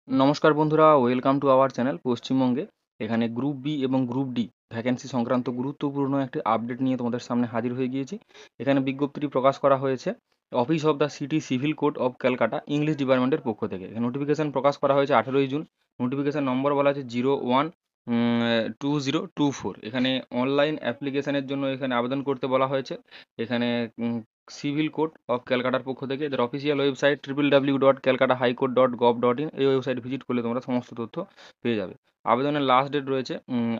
নমস্কার বন্ধুরা, welcome to our channel পশ্চিমবঙ্গে। এখানে গ্রুপ বি এবং গ্রুপ ডি ভ্যাকেন্সি সংক্রান্ত গুরুত্বপূর্ণ একটি আপডেট নিয়ে তোমাদের সামনে হাজির হয়ে গিয়েছি। এখানে বিজ্ঞপ্তিটি প্রকাশ করা হয়েছে office of the city civil code of Calcutta English ডিপার্টমেন্টের পক্ষ থেকে। এখানে নোটিফিকেশন প্রকাশ করা হয়েছে 18ই জুন। নোটিফিকেশন নম্বর বলা আছে 012024। এখানে অনলাইন অ্যাপ্লিকেশনের জন্য এখানে আবেদন করতে বলা হয়েছে। এখানে সিভিল কোড অফ ক্যালকাটার পক্ষ থেকে এদের অফিসিয়াল ওয়েবসাইট www.calcatahighcourt.gov.in, এই ওয়েবসাইট ভিজিট করলে তোমরা সমস্ত তথ্য পেয়ে যাবে। আবেদনের লাস্ট ডেট রয়েছে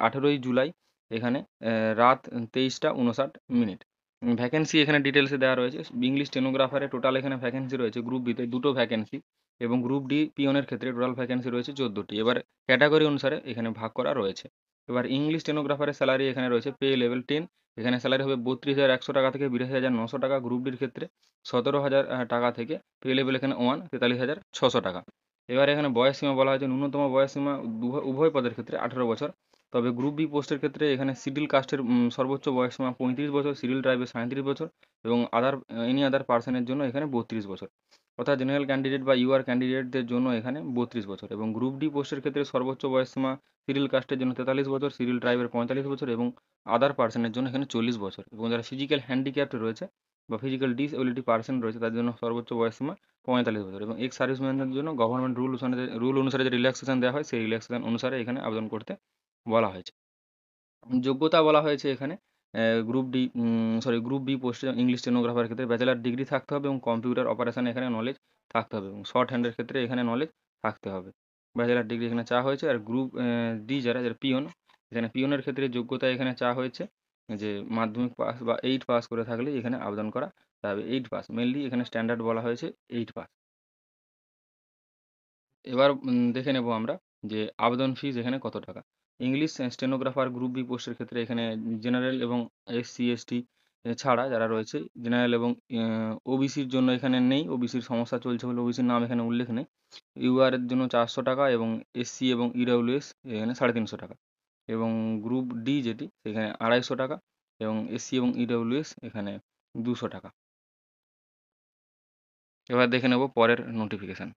18ই জুলাই। এখানে রাত 23টা 59 মিনিট। ভ্যাকেন্সি এখানে ডিটেলসে দেওয়া রয়েছে। ইংলিশ স্টেনোগ্রাফারে টোটাল এখানে ভ্যাকেন্সি রয়েছে গ্রুপ বিতে দুটো ভ্যাকেন্সি, এবং গ্রুপ ডি পিওনের ক্ষেত্রে টোটাল ভ্যাকেন্সি রয়েছে 14টি। এবার ক্যাটাগরি অনুসারে এখানে ভাগ করা রয়েছে। এবার ইংলিশ স্টেনোগ্রাফারের স্যালারি এখানে রয়েছে পে লেভেল 10। এখানে স্যালারি হবে 32,100 টাকা থেকে 82,900 টাকা। গ্রুপ ডির ক্ষেত্রে 17,000 টাকা থেকে পে লেভেল এখানে 1 43,600 টাকা। এবার এখানে বয়স সীমা বলা হয়েছে ন্যূনতম বয়স সীমা উভয় পদের ক্ষেত্রে 18 বছর। তবে গ্রুপ বি পোস্টের ক্ষেত্রে এখানে শিডিউল কাস্টের সর্বোচ্চ বয়স সীমা 35 বছর, শিডিউল ট্রাইবের 37 বছর, এবং এনি আদার পার্সনের জন্য এখানে 32 বছর। অর্থাৎ জেনারেল ক্যান্ডিডেট বা ইউআর ক্যান্ডিডেটদের জন্য এখানে 32 বছর। এবং গ্রুপ ডি পোস্টের ক্ষেত্রে সর্বোচ্চ বয়স সীমা শিডিউল কাস্টের জন্য 43 বছর, শিডিউল ট্রাইবের 45 বছর, এবং আদার পার্সনের জন্য এখানে 40 বছর। এবং যারা ফিজিক্যাল হ্যান্ডিক্যাপ্ট রয়েছে বা ফিজিক্যাল ডিসএবিলিটি পার্সন রয়েছে তাদের জন্য সর্বোচ্চ বয়স সীমা 45 বছর। এবং এক্স সার্ভিসম্যানদের জন্য গভর্নমেন্ট রুল অনুসারে যে রিল্যাক্সেশন দেওয়া হয় সেই রিল্যাক্সেশন অনুসারে এখানে আবেদন করতে বলা হয়েছে। যোগ্যতা বলা হয়েছে এখানে গ্রুপ বি পোস্টে ইংলিশ স্টেনোগ্রাফার ক্ষেত্রে ব্যাচেলার ডিগ্রি থাকতে হবে, এবং কম্পিউটার অপারেশনে এখানে নলেজ থাকতে হবে, এবং শর্ট হ্যান্ডের ক্ষেত্রে এখানে নলেজ থাকতে হবে। ব্যাচেলার ডিগ্রি এখানে চাওয়া হয়েছে। আর গ্রুপ ডি যারা পিওন, এখানে পিওনের ক্ষেত্রে যোগ্যতা এখানে চাওয়া হয়েছে যে মাধ্যমিক পাস বা 8 পাস করে থাকলে এখানে আবেদন করা যাবে। 8 পাস মেনলি এখানে স্ট্যান্ডার্ড বলা হয়েছে 8 পাস। এবার দেখে নেব আমরা যে আবেদন ফিজ এখানে কত টাকা। ইংলিশ স্টেনোগ্রাফার গ্রুপ বি পোস্টের ক্ষেত্রে এখানে জেনারেল এবং এসসি এসটি ছাড়া যারা রয়েছে, জেনারেল এবং ওবিসির জন্য এখানে নেই, ওবিসির সমস্যা চলছে বলে ওবিসির নাম এখানে উল্লেখ নেই। ইউআর এর জন্য 400 টাকা, এবং এসসি এবং ইডব্লিউএস এখানে 350 টাকা। এবং গ্রুপ ডি যেটি সেখানে 250 টাকা, এবং এসসি এবং ইডব্লিউএস এখানে 200 টাকা। এবার দেখে নেব পরের নোটিফিকেশান।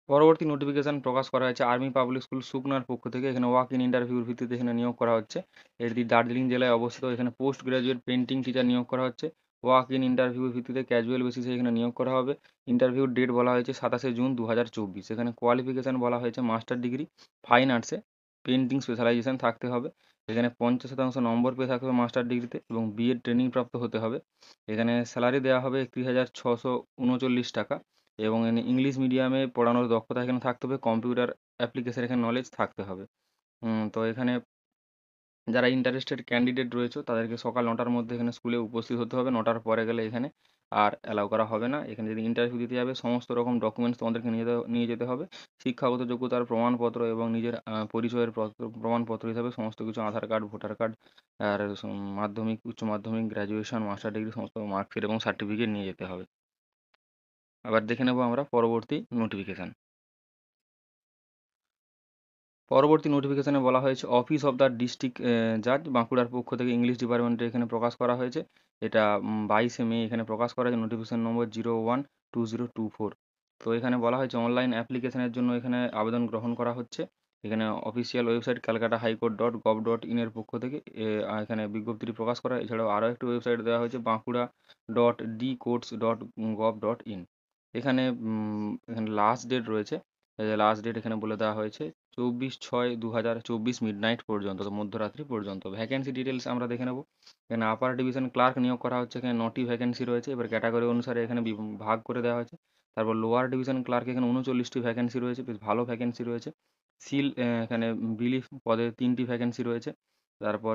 পরবর্তী নোটিফিকেশন প্রকাশ করা হয়েছে আর্মি পাবলিক স্কুল সুকনার পক্ষ থেকে। এখানে ওয়াক ইন ইন্টারভিউর ভিত্তিতে এখানে নিয়োগ করা হচ্ছে। এটি দার্জিলিং জেলায় অবস্থিত। এখানে পোস্ট গ্রাজুয়েট পেন্টিং টিচার নিয়োগ করা হচ্ছে। ওয়াক ইন ইন্টারভিউর ভিত্তিতে ক্যাজুয়াল বেসিসে এখানে নিয়োগ করা হবে। ইন্টারভিউর ডেট বলা হয়েছে 27 জুন 2024। এখানে কোয়ালিফিকেশান বলা হয়েছে মাস্টার ডিগ্রি ফাইন আর্টসে পেন্টিং স্পেশালাইজেশন থাকতে হবে। এখানে 50% নম্বর পেয়ে থাকতে হবে মাস্টার ডিগ্রিতে, এবং বিএড ট্রেনিং প্রাপ্ত হতে হবে। এখানে স্যালারি দেওয়া হবে 31,639 টাকা। এবং ইংলিশ মিডিয়ামে পড়ানোর দক্ষতা এখানে থাকতে হবে। কম্পিউটার অ্যাপ্লিকেশন এখানে নলেজ থাকতে হবে। তো এখানে যারা ইন্টারেস্টেড ক্যান্ডিডেট রয়েছে তাদেরকে সকাল 9টার মধ্যে এখানে স্কুলে উপস্থিত হতে হবে। 9টার পরে গেলে এখানে আর অ্যালাউ করা হবে না। এখানে যদি ইন্টারভিউ দিতে যাবে সমস্ত রকম ডকুমেন্টস তোমাদেরকে নিয়ে যেতে হবে। শিক্ষাগত যোগ্যতার প্রমাণপত্র এবং নিজের পরিচয়ের প্রমাণপত্র হিসাবে সমস্ত কিছু আধার কার্ড, ভোটার কার্ড, আর মাধ্যমিক, উচ্চ মাধ্যমিক, গ্র্যাজুয়েশন, মাস্টার ডিগ্রি সমস্ত মার্কশিট এবং সার্টিফিকেট নিয়ে যেতে হবে। আবার দেখে নেব আমরা পরবর্তী নোটিফিকেশান। পরবর্তী নোটিফিকেশনে বলা হয়েছে অফিস অফ দ্য ডিস্ট্রিক্ট জাজ বাঁকুড়ার পক্ষ থেকে ইংলিশ ডিপার্টমেন্টে এখানে প্রকাশ করা হয়েছে। এটা 22শে মে এখানে প্রকাশ করা হয়েছে। নোটিফিকেশন নম্বর 012024। তো এখানে বলা হয়েছে অনলাইন অ্যাপ্লিকেশনের জন্য এখানে আবেদন গ্রহণ করা হচ্ছে। এখানে official website Calcutta high court .gov.in এর পক্ষ থেকে এখানে বিজ্ঞপ্তিটি প্রকাশ করা। এছাড়াও আরও একটি ওয়েবসাইট দেওয়া হয়েছে বাঁকুড়া .dcourts.gov.in। এখানে লাস্ট ডেট রয়েছে। লাস্ট ডেট এখানে বলে দেওয়া হয়েছে 24/6/2024 মিডনাইট পর্যন্ত, তো মধ্যরাত্রি পর্যন্ত। ভ্যাকেন্সি ডিটেলস আমরা দেখে নেব। এখানে আপার ডিভিশন ক্লার্ক নিয়োগ করা হচ্ছে। এখানে 9টি ভ্যাকেন্সি রয়েছে। এবার ক্যাটাগরি অনুসারে এখানে ভাগ করে দেওয়া হয়েছে। তারপর লোয়ার ডিভিশন ক্লার্ক এখানে 39টি ভ্যাকেন্সি রয়েছে, বেশ ভালো ভ্যাকেন্সি রয়েছে। এখানে বিলিফ পদে 3টি ভ্যাকেন্সি রয়েছে। তারপর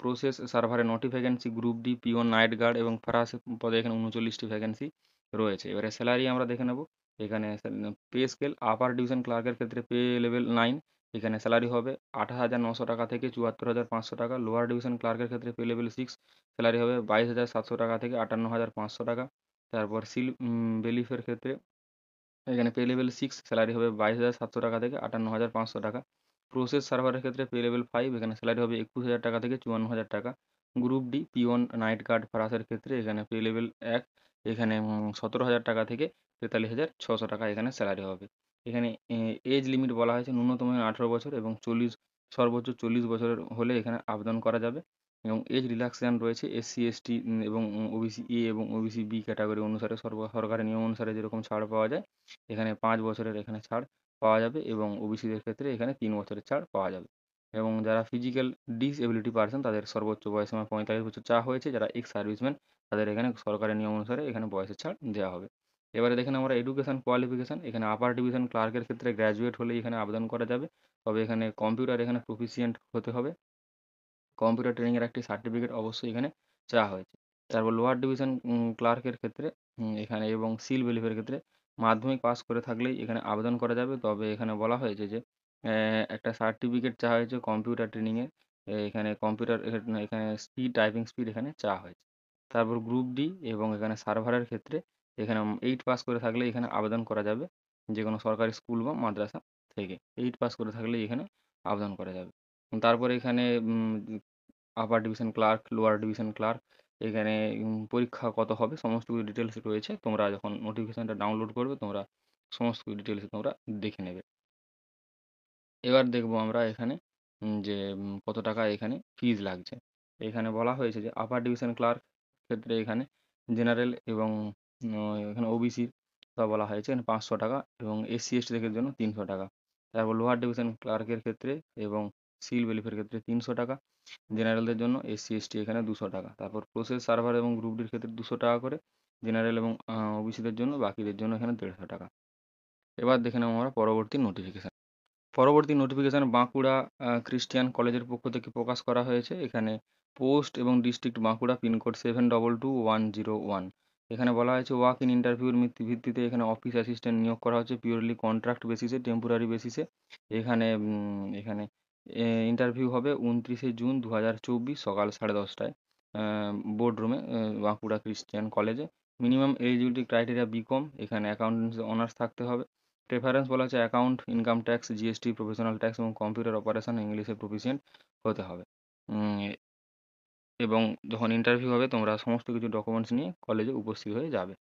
প্রসেস সার্ভারে 9টি vacancy. Group D peon night guard এবং ফরাস পদে এখানে 39টি ভ্যাকেন্সি রয়েছে। এবারে স্যালারি আমরা দেখে নেব। এখানে পে স্কেল আপার ডিভিশন ক্লার্কের ক্ষেত্রে পে লেভেল 9। এখানে স্যালারি হবে 28,900 টাকা থেকে 74,500 টাকা। লোয়ার ডিভিশন ক্লার্কের ক্ষেত্রে পে লেভেল 6, স্যালারি হবে 22,700 টাকা থেকে 58,500 টাকা। তারপর বেলিফের ক্ষেত্রে এখানে পে লেভেল 6, স্যালারি হবে 22,700 টাকা থেকে 58,500 টাকা। প্রসেস সার্ভারের ক্ষেত্রে পে লেভেল 5, এখানে স্যালারি হবে 21,000 টাকা থেকে 54,000 টাকা। Group D peon night guard ফরাসের ক্ষেত্রে এখানে পে লেভেল 1, এখানে 17,000 টাকা থেকে 43,600 টাকা এখানে স্যালারি হবে। এখানে এজ লিমিট বলা হয়েছে ন্যূনতম 18 বছর এবং সর্বোচ্চ 40 বছরের হলে এখানে আবেদন করা যাবে এবং এজ রিল্যাক্সেশন রয়েছে এসসি, এসটি এবং ওবিসি এ এবং ওবিসি বি ক্যাটাগরি অনুসারে সরকারি নিয়ম অনুসারে যেরকম ছাড় পাওয়া যায়, এখানে 5 বছরের এখানে ছাড় পাওয়া যাবে এবং ওবিসিদের ক্ষেত্রে এখানে 3 বছরের ছাড় পাওয়া যাবে। এবং যারা ফিজিক্যাল ডিসএবিলিটি পারসন তাদের সর্বোচ্চ বয়সসীমা 45 বছর চাওয়া হয়েছে। যারা এক্স সার্ভিসম্যান তাদের এখানে সরকারি নিয়ম অনুসারে এখানে বয়সের ছাড় দেওয়া হবে। এবারে দেখেন আমরা এডুকেশন কোয়ালিফিকেশন, এখানে আপার ডিভিশন ক্লার্কের ক্ষেত্রে গ্র্যাজুয়েট হলেই এখানে আবেদন করা যাবে। তবে এখানে কম্পিউটার এখানে প্রফিসিয়েন্ট হতে হবে। কম্পিউটার ট্রেনিংয়ের একটি সার্টিফিকেট অবশ্যই এখানে চাওয়া হয়েছে। তারপর লোয়ার ডিভিশন ক্লার্কের ক্ষেত্রে এখানে এবং সিল ভেলিফের ক্ষেত্রে মাধ্যমিক পাস করে থাকলেই এখানে আবেদন করা যাবে। তবে এখানে বলা হয়েছে যে একটা সার্টিফিকেট চাওয়া হয়েছে কম্পিউটার ট্রেনিংয়ের। এখানে কম্পিউটার এখানে স্পিড, টাইপিং স্পিড এখানে চাওয়া হয়েছে। তারপর গ্রুপ ডি এবং এখানে সার্ভারের ক্ষেত্রে এখানে 8 পাস করে থাকলে এখানে আবেদন করা যাবে যে কোনো সরকারি স্কুল বা মাদ্রাসা থেকে। 8 পাস করে থাকলেই এখানে আবেদন করা যাবে। তারপরে এখানে upper division clerk, lower division clerk এখানে পরীক্ষা কত হবে সমস্ত কিছু ডিটেলস রয়েছে। তোমরা যখন নোটিফিকেশনটা ডাউনলোড করবে তোমরা সমস্ত কিছু ডিটেলস তোমরা দেখে নেবে। এবার দেখবো আমরা এখানে যে কত টাকা এখানে ফিজ লাগছে। এখানে বলা হয়েছে যে আপার ডিভিশন ক্লার্ক ক্ষেত্রে এখানে জেনারেল এবং এখানে ওবিসির কথা বলা হয়েছে এখানে 500 টাকা এবং এসসি এসটিদের জন্য 300 টাকা। তারপর লোয়ার ডিভিশন ক্লার্কের ক্ষেত্রে এবং সিল ভেলিফের ক্ষেত্রে 300 টাকা। জেনারেলদের জন্য এসসি এসটি এখানে 200 টাকা। তারপর প্রসেস সার্ভার এবং গ্রুপ ডির ক্ষেত্রে 200 টাকা করে। জেনারেল এবং ওবিসিদের জন্য, বাকিদের জন্য এখানে 150 টাকা। এবার দেখে নেবো আমরা পরবর্তী নোটিফিকেশন। পরবর্তী নোটিফিকেশন বাঁকুড়া খ্রিস্টিয়ান কলেজের পক্ষ থেকে প্রকাশ করা হয়েছে। এখানে পোস্ট এবং ডিস্ট্রিক্ট বাঁকুড়া, পিনকোড 722101। এখানে বলা হয়েছে ওয়াক ইন ইন্টারভিউর ভিত্তিতে এখানে অফিস অ্যাসিস্ট্যান্ট নিয়োগ করা হচ্ছে পিওরলি কন্ট্রাক্ট বেসিসে, টেম্পোরারি বেসিসে। এখানে এখানে ইন্টারভিউ হবে 29শে জুন 2024 সকাল 10:30টায় বোর্ড রুমে, বাঁকুড়া খ্রিস্টিয়ান কলেজে। মিনিমাম এলিজিবিলিটি ক্রাইটেরিয়া বিকম, এখানে অ্যাকাউন্টেন্সি অনার্স থাকতে হবে। প্রেফারেন্স বলা হচ্ছে account, income tax, GST, professional tax এবং কম্পিউটার অপারেশন ইংলিশে প্রফিসিয়েন্ট হতে হবে। এবং যখন ইন্টারভিউ হবে তোমরা সমস্ত কিছু ডকুমেন্টস নিয়ে কলেজে উপস্থিত হয়ে যাবে।